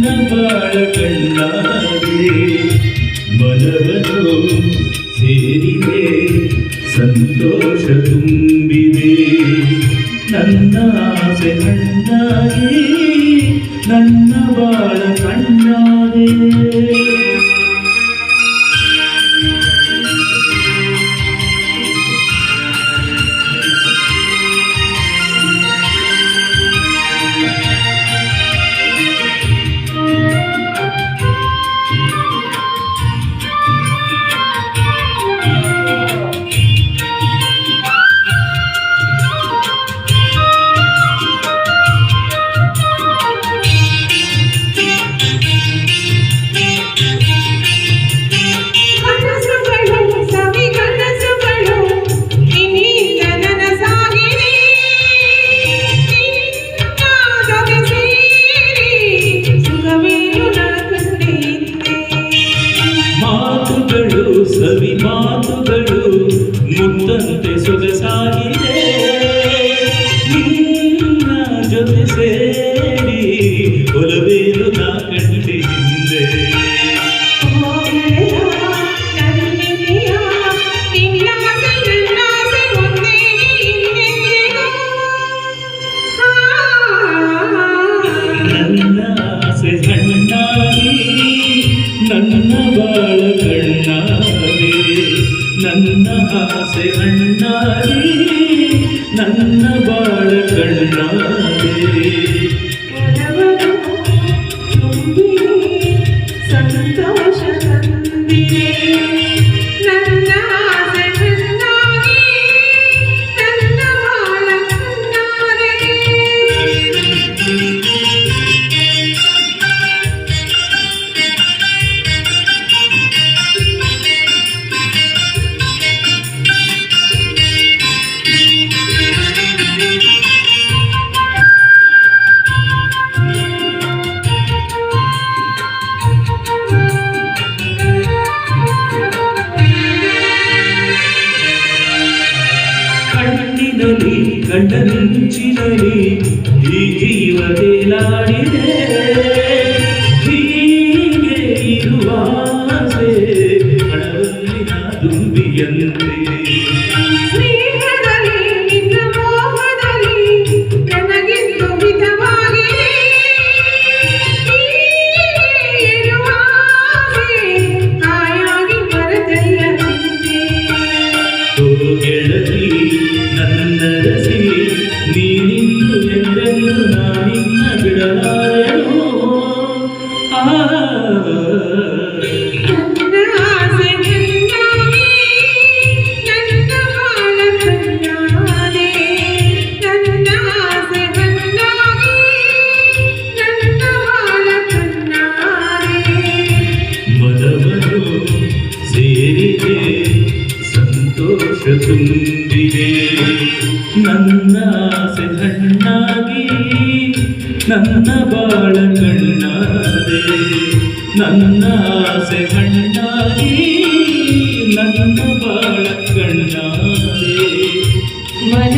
ನನ್ನ ಬಾಳ ಕಣ್ಣಾದೆ ಮನವನ್ನು ಸೇರಿದೆ ಸಂತೋಷ ತುಂಬಿದೆ ನನ್ನ ಆಸೆ ಹಣ್ಣಾಗಿ ನನ್ನ ಬಾಳ ಕಣ್ಣಾದೆ ಸವಿ ಮಾತುಗಳು ಮುತ್ತಂತೆ ಸೊಗಸಾಗಿದೆ ನಿನ್ನ ಜೊತೆ ಸೇರಿ ಒಲವೇನು ನಾ ಕಂಡೆ ಹಿಂದೆ ನನ್ನ ಆಸೆ ಹಣ್ಣಾಗಿ ನನ್ನ ಬಾಳ ಕಣ್ಣಾದೆ ನನ್ನ ಆಸೆ ಹಣ್ಣಾಗಿ ನನ್ನ ಬಾಳ ಕಣ್ಣಾದೆ ಸಂತೋಷ ತಂದಿದೆ ನನ್ನ ಆಸೆ ಹಣ್ಣಾಗಿ ನನ್ನ ಬಾಳ ಕಣ್ಣಾದೆ ಕಣ್ಣಿನಲ್ಲಿ ಕಣ್ಣಮಿಂಚಿನಲ್ಲಿ ಈ ಜೀವ ತೇಲಾಡಿದೆ ಹೀಗೆ ಇರುವ ಆಸೆ ಹಣದಲ್ಲಿ ನಾ ತುಂಬಿಯಂತೆ ಗೆಳತಿ ನನ್ನರಸಿ ನೀನಿಂದು ಎಂದೆಂದು ನಾನಿನ್ನ ಬಿಡಲಾರೆನು ನನ್ನ ಆಸೆ ಹಣ್ಣಾಗಿ ನನ್ನ ಬಾಳ ಕಣ್ಣಾದೆ ನನ್ನ ಆಸೆ ಹಣ್ಣಾಗಿ ನನ್ನ ಬಾಳ ಕಣ್ಣಾದೆ ಮನವನ್ನು ಸೇರಿದೆ ಸಂತೋಷ ತುಂಬಿದೆ ನನ್ನ ಆಸೆ ಹಣ್ಣಾಗಿ ನನ್ನ ಬಾಳ ಕಣ್ಣಾದೆ ನನ್ನ ಆಸೆ ಹಣ್ಣಾಗಿ ನನ್ನ ಬಾಳ ಕಣ್ಣಾದೆ ಮನ